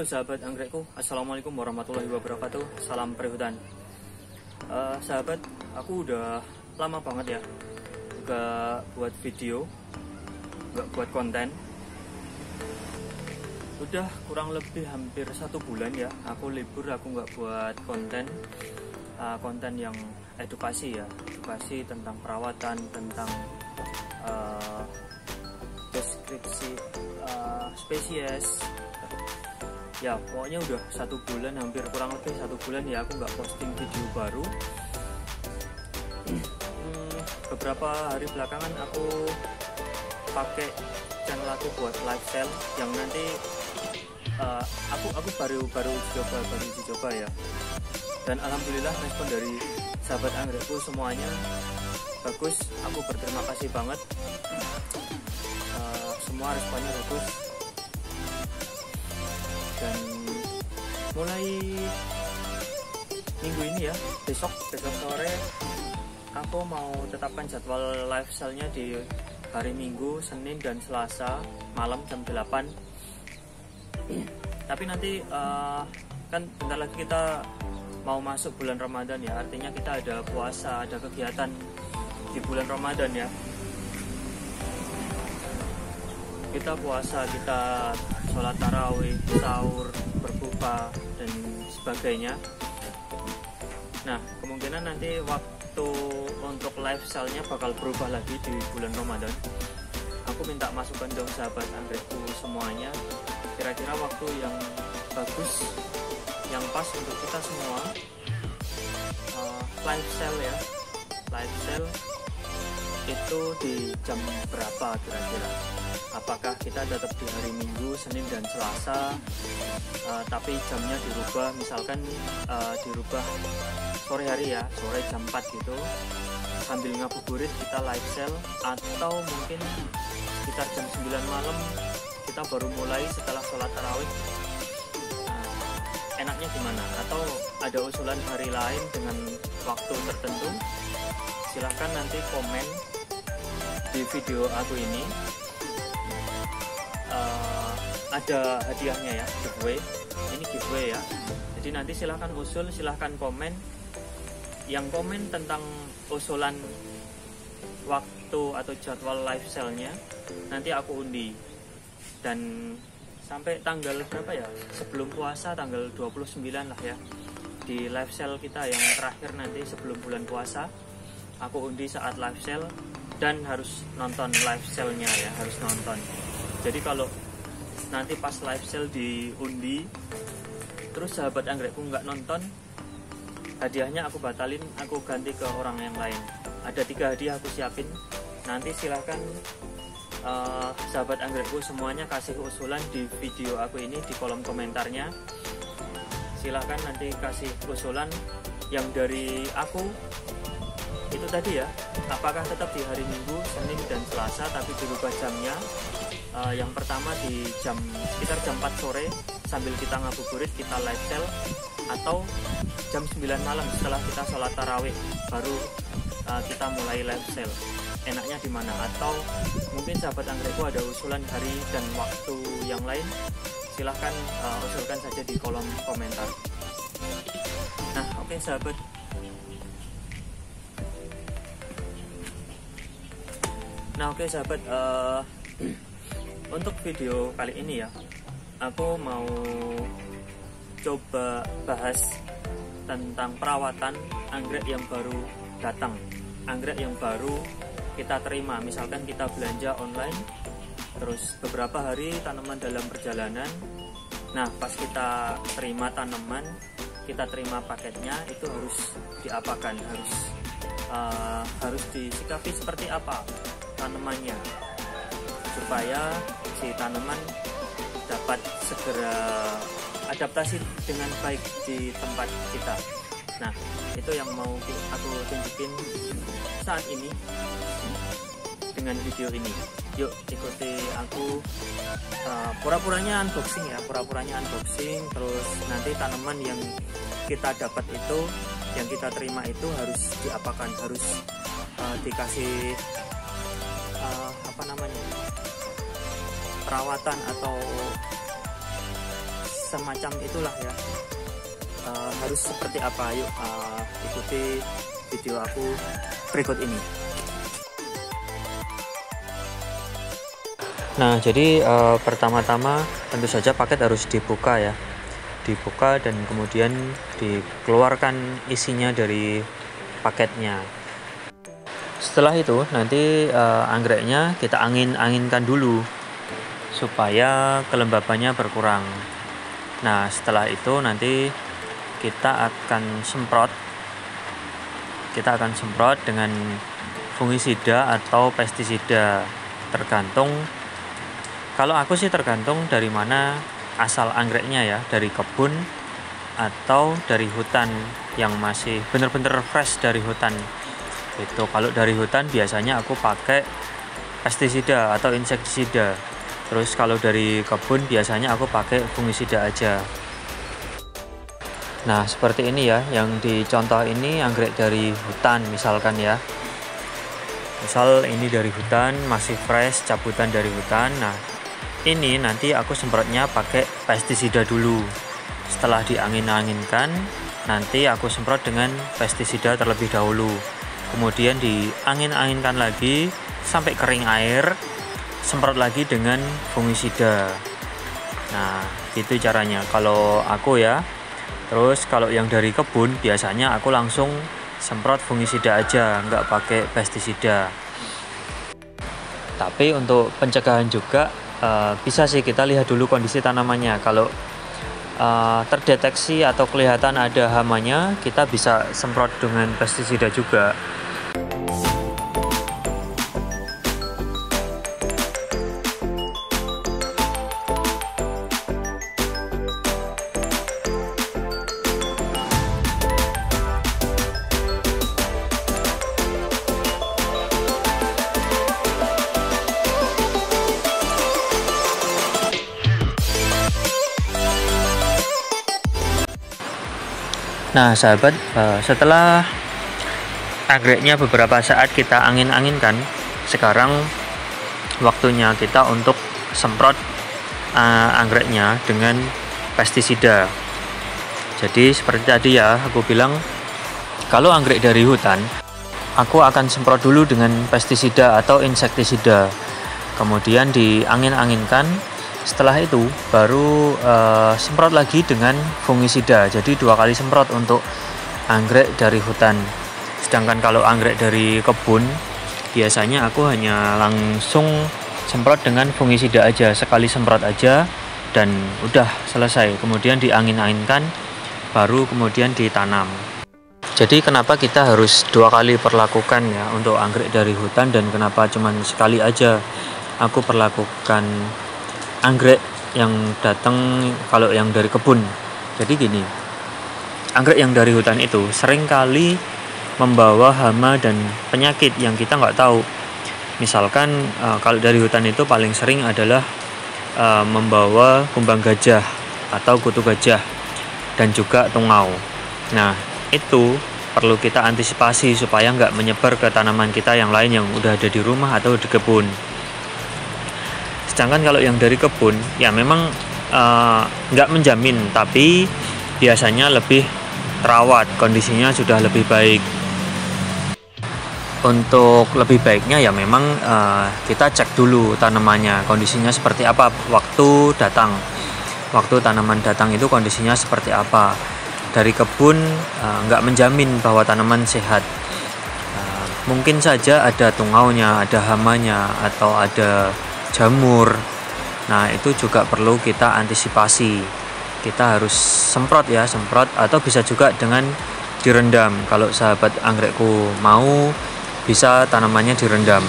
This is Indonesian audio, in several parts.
Halo sahabat anggrekku, assalamualaikum warahmatullahi wabarakatuh. Salam perihutan. Sahabat, aku udah lama banget ya gak buat video, gak buat konten. Udah kurang lebih hampir 1 bulan ya aku libur, aku gak buat konten. Konten yang edukasi ya, edukasi tentang perawatan, tentang deskripsi spesies ya. Pokoknya udah 1 bulan, hampir kurang lebih 1 bulan ya aku nggak posting video baru. Beberapa hari belakangan aku pakai channel aku buat lifestyle yang nanti aku baru uji coba ya, dan alhamdulillah respon dari sahabat anggrekku semuanya bagus. Aku berterima kasih banget, semua responnya bagus. Dan mulai minggu ini ya, besok sore aku mau tetapkan jadwal lifestyle-nya di hari Minggu, Senin dan Selasa malam jam 8. Tapi nanti kan bentar lagi kita mau masuk bulan Ramadan ya, artinya kita ada puasa, ada kegiatan di bulan Ramadan ya. Kita puasa, kita sholat tarawih, sahur, berbuka dan sebagainya. Nah, kemungkinan nanti waktu untuk lifestyle-nya bakal berubah lagi di bulan Ramadan. Aku minta masukan dong sahabat anggrekku semuanya, kira-kira waktu yang bagus, yang pas untuk kita semua lifestyle ya. Lifestyle itu di jam berapa kira-kira? Apakah kita tetap di hari Minggu, Senin dan Selasa, tapi jamnya dirubah, misalkan dirubah sore hari ya, sore jam 4 gitu, sambil ngabuburit kita lifestyle, atau mungkin sekitar jam 9 malam kita baru mulai setelah sholat tarawih. Enaknya gimana? Atau ada usulan hari lain dengan waktu tertentu? Silahkan nanti komen di video aku ini. Ada hadiahnya ya, giveaway. Ini giveaway ya. Jadi nanti silahkan usul, silahkan komen. Yang komen tentang usulan waktu atau jadwal lifestyle-nya nanti aku undi. Dan sampai tanggal berapa ya? Sebelum puasa tanggal 29 lah ya. Di lifestyle kita yang terakhir nanti sebelum bulan puasa, aku undi saat lifestyle, dan harus nonton lifestyle-nya ya, harus nonton. Jadi kalau nanti pas lifestyle diundi terus sahabat anggrekku nggak nonton, hadiahnya aku batalin, aku ganti ke orang yang lain. Ada 3 hadiah aku siapin. Nanti silahkan sahabat anggrekku semuanya kasih usulan di video aku ini di kolom komentarnya. Silahkan nanti kasih usulan yang dari aku itu tadi ya, apakah tetap di hari Minggu, Senin dan Selasa tapi dirubah jamnya. Yang pertama di sekitar jam 4 sore sambil kita ngabuburit, kita lifestyle, atau jam 9 malam setelah kita sholat tarawih baru kita mulai lifestyle. Enaknya di mana? Atau mungkin sahabat anggrekku ada usulan hari dan waktu yang lain, silahkan usulkan saja di kolom komentar. Nah, oke sahabat. Untuk video kali ini ya, aku mau coba bahas tentang perawatan anggrek yang baru datang, anggrek yang baru kita terima. Misalkan kita belanja online, terus beberapa hari tanaman dalam perjalanan. Nah, pas kita terima tanaman, kita terima paketnya, itu harus diapakan, harus disikapi seperti apa tanamannya, supaya si tanaman dapat segera adaptasi dengan baik di tempat kita. Nah, itu yang mau aku tunjukin saat ini dengan video ini. Yuk ikuti aku, pura-puranya unboxing ya, terus nanti tanaman yang kita dapat itu, yang kita terima itu harus diapakan, harus dikasih perawatan atau semacam itulah ya. Harus seperti apa, yuk ikuti video aku berikut ini. Nah, jadi pertama-tama tentu saja paket harus dibuka ya, dibuka dan kemudian dikeluarkan isinya dari paketnya. Setelah itu nanti anggreknya kita angin-anginkan dulu supaya kelembabannya berkurang. Nah, setelah itu nanti kita akan semprot dengan fungisida atau pestisida, tergantung. Kalau aku sih tergantung dari mana asal anggreknya ya, dari kebun atau dari hutan yang masih benar-benar fresh dari hutan. Itu kalau dari hutan biasanya aku pakai pestisida atau insektisida. Terus kalau dari kebun biasanya aku pakai fungisida aja. Nah, seperti ini ya, yang dicontoh ini anggrek dari hutan misalkan ya. Misal ini dari hutan, masih fresh, cabutan dari hutan. Nah, ini nanti aku semprotnya pakai pestisida dulu. Setelah diangin-anginkan, nanti aku semprot dengan pestisida terlebih dahulu. Kemudian diangin-anginkan lagi sampai kering air, semprot lagi dengan fungisida. Nah, itu caranya kalau aku ya. Terus kalau yang dari kebun biasanya aku langsung semprot fungisida aja, nggak pakai pestisida. Tapi untuk pencegahan juga bisa sih kita lihat dulu kondisi tanamannya. Kalau terdeteksi atau kelihatan ada hamanya, kita bisa semprot dengan pestisida juga. Nah sahabat, setelah anggreknya beberapa saat kita angin-anginkan, sekarang waktunya kita untuk semprot anggreknya dengan pestisida. Jadi seperti tadi ya aku bilang, kalau anggrek dari hutan aku akan semprot dulu dengan pestisida atau insektisida, kemudian diangin-anginkan. Setelah itu baru semprot lagi dengan fungisida. Jadi 2 kali semprot untuk anggrek dari hutan. Sedangkan kalau anggrek dari kebun biasanya aku hanya langsung semprot dengan fungisida aja, sekali semprot aja dan udah selesai. Kemudian diangin-anginkan baru kemudian ditanam. Jadi kenapa kita harus 2 kali perlakukan ya untuk anggrek dari hutan, dan kenapa cuman sekali aja aku perlakukan anggrek yang datang kalau yang dari kebun? Jadi gini, anggrek yang dari hutan itu sering kali membawa hama dan penyakit yang kita nggak tahu. Misalkan kalau dari hutan itu paling sering adalah membawa kumbang gajah atau kutu gajah dan juga tungau. Nah itu perlu kita antisipasi supaya nggak menyebar ke tanaman kita yang lain yang udah ada di rumah atau di kebun. Sedangkan kalau yang dari kebun ya memang nggak menjamin, tapi biasanya lebih terawat, kondisinya sudah lebih baik. Untuk lebih baiknya ya memang kita cek dulu tanamannya kondisinya seperti apa waktu datang. Waktu tanaman datang itu kondisinya seperti apa. Dari kebun nggak menjamin bahwa tanaman sehat. Mungkin saja ada tungaunya, ada hamanya, atau ada jamur. Nah itu juga perlu kita antisipasi. Kita harus semprot ya, semprot, atau bisa juga dengan direndam. Kalau sahabat anggrekku mau, bisa tanamannya direndam.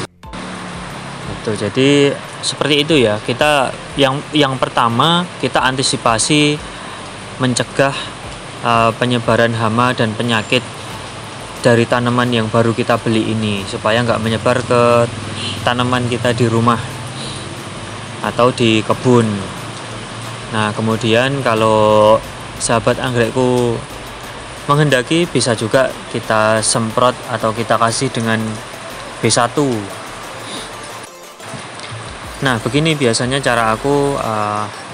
Itu jadi seperti itu ya. Kita yang pertama kita antisipasi mencegah penyebaran hama dan penyakit dari tanaman yang baru kita beli ini, supaya nggak menyebar ke tanaman kita di rumah atau di kebun. Nah kemudian kalau sahabat anggrekku menghendaki, bisa juga kita semprot atau kita kasih dengan B1. Nah, begini biasanya cara aku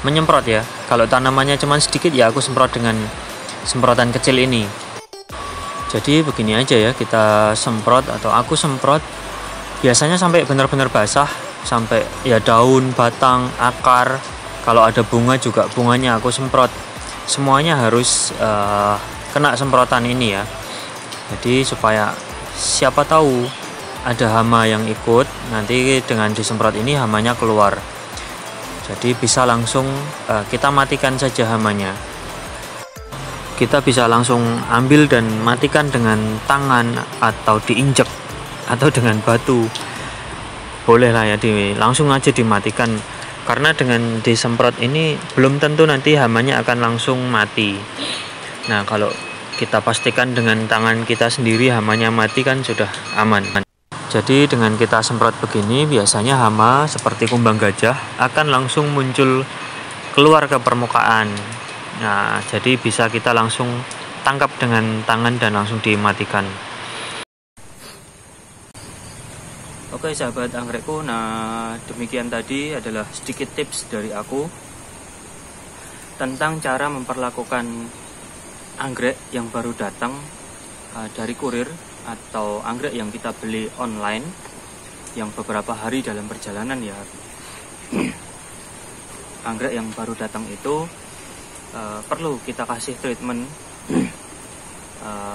menyemprot ya. Kalau tanamannya cuma sedikit ya aku semprot dengan semprotan kecil ini. Jadi begini aja ya, kita semprot atau aku semprot biasanya sampai benar-benar basah, sampai ya daun, batang, akar. Kalau ada bunga juga bunganya aku semprot. Semuanya harus kena semprotan ini ya. Jadi supaya siapa tahu ada hama yang ikut, nanti dengan disemprot ini hamanya keluar. Jadi bisa langsung kita matikan saja hamanya. Kita bisa langsung ambil dan matikan dengan tangan atau diinjek atau dengan batu. Boleh lah ya, langsung aja dimatikan. Karena dengan disemprot ini belum tentu nanti hamanya akan langsung mati. Nah, kalau kita pastikan dengan tangan kita sendiri hamanya mati kan sudah aman. Jadi dengan kita semprot begini, biasanya hama seperti kumbang gajah akan langsung muncul keluar ke permukaan. Nah, jadi bisa kita langsung tangkap dengan tangan dan langsung dimatikan. Oke sahabat anggrekku, nah demikian tadi adalah sedikit tips dari aku tentang cara memperlakukan anggrek yang baru datang dari kurir atau anggrek yang kita beli online yang beberapa hari dalam perjalanan ya. Anggrek yang baru datang itu perlu kita kasih treatment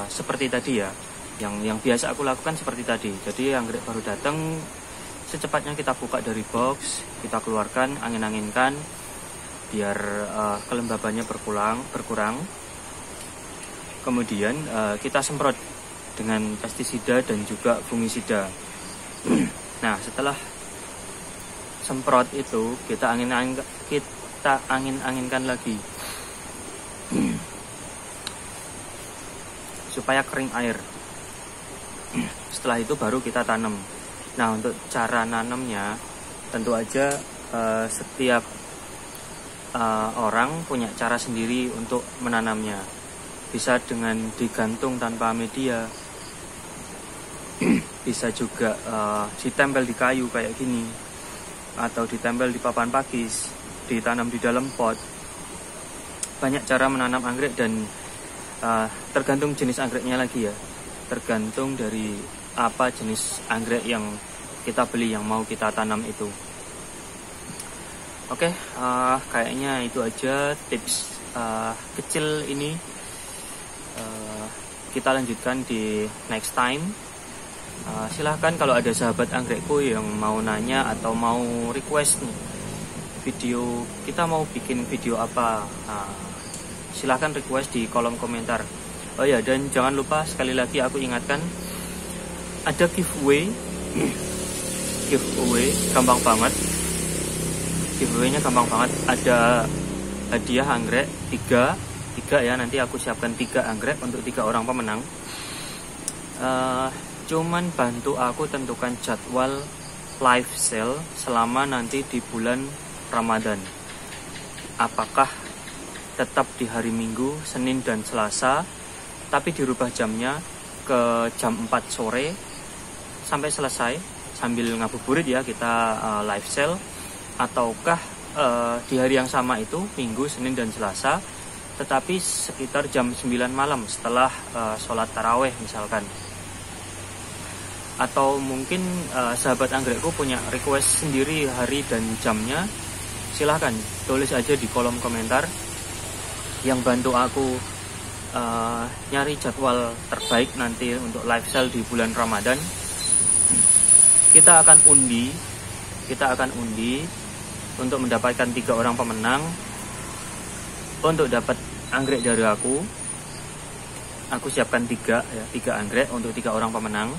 seperti tadi ya, yang biasa aku lakukan seperti tadi. Jadi anggrek baru datang, secepatnya kita buka dari box, kita keluarkan, angin-anginkan biar kelembabannya berkurang. Kemudian kita semprot dengan pestisida dan juga fungisida. Nah, setelah semprot itu kita angin-anginkan lagi supaya kering air. Setelah itu baru kita tanam. Nah, untuk cara nanamnya tentu aja setiap orang punya cara sendiri untuk menanamnya. Bisa dengan digantung tanpa media, bisa juga ditempel di kayu kayak gini, atau ditempel di papan pakis, ditanam di dalam pot. Banyak cara menanam anggrek dan tergantung jenis anggreknya lagi ya, tergantung dari apa jenis anggrek yang kita beli, yang mau kita tanam itu. Oke, kayaknya itu aja tips kecil ini. Kita lanjutkan di next time. Silahkan kalau ada sahabat anggrekku yang mau nanya atau mau request nih video, kita mau bikin video apa, silahkan request di kolom komentar. Oh ya, dan jangan lupa sekali lagi aku ingatkan, ada giveaway gampang banget. Giveaway-nya gampang banget. Ada hadiah anggrek 3 ya, nanti aku siapkan 3 anggrek untuk 3 orang pemenang. Cuman bantu aku tentukan jadwal live sale selama nanti di bulan Ramadan. Apakah tetap di hari Minggu, Senin dan Selasa, tapi dirubah jamnya ke jam 4 sore sampai selesai, sambil ngabuburit ya kita live sale, ataukah di hari yang sama itu Minggu, Senin dan Selasa, tetapi sekitar jam 9 malam setelah sholat taraweh misalkan. Atau mungkin sahabat anggrekku punya request sendiri hari dan jamnya, silahkan tulis aja di kolom komentar. Yang bantu aku nyari jadwal terbaik nanti untuk live sale di bulan Ramadan, kita akan undi untuk mendapatkan 3 orang pemenang. Untuk dapat anggrek dari aku siapkan 3 anggrek untuk 3 orang pemenang.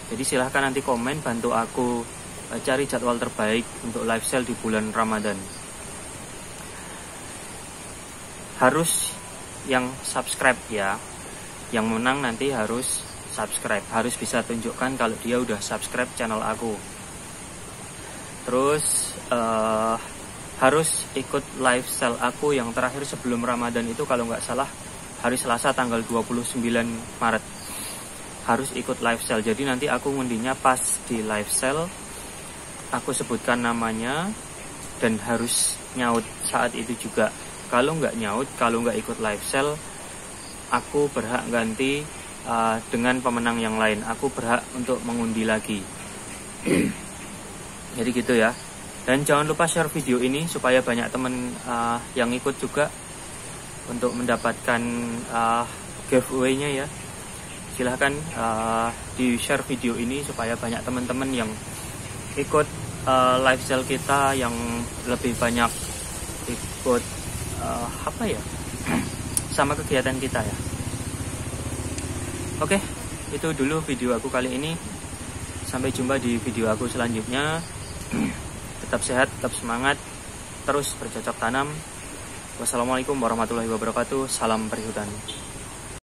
Jadi silahkan nanti komen, bantu aku cari jadwal terbaik untuk live sale di bulan Ramadan. Harus yang subscribe ya, yang menang nanti harus subscribe, harus bisa tunjukkan kalau dia udah subscribe channel aku. Terus harus ikut live sale aku yang terakhir sebelum Ramadan itu, kalau nggak salah hari Selasa tanggal 29 Maret. Harus ikut live sale. Jadi nanti aku ngundinya pas di live sale aku sebutkan namanya dan harus nyaut saat itu juga. Kalau nggak nyaut, kalau nggak ikut live sale, aku berhak ganti dengan pemenang yang lain. Aku berhak untuk mengundi lagi. Jadi gitu ya. Dan jangan lupa share video ini supaya banyak teman yang ikut juga untuk mendapatkan giveaway-nya ya. Silahkan di share video ini supaya banyak teman-teman yang ikut live sale kita, yang lebih banyak ikut sama kegiatan kita ya. Oke, itu dulu video aku kali ini. Sampai jumpa di video aku selanjutnya. Tetap sehat, tetap semangat, terus bercocok tanam. Wassalamualaikum warahmatullahi wabarakatuh. Salam perhutan.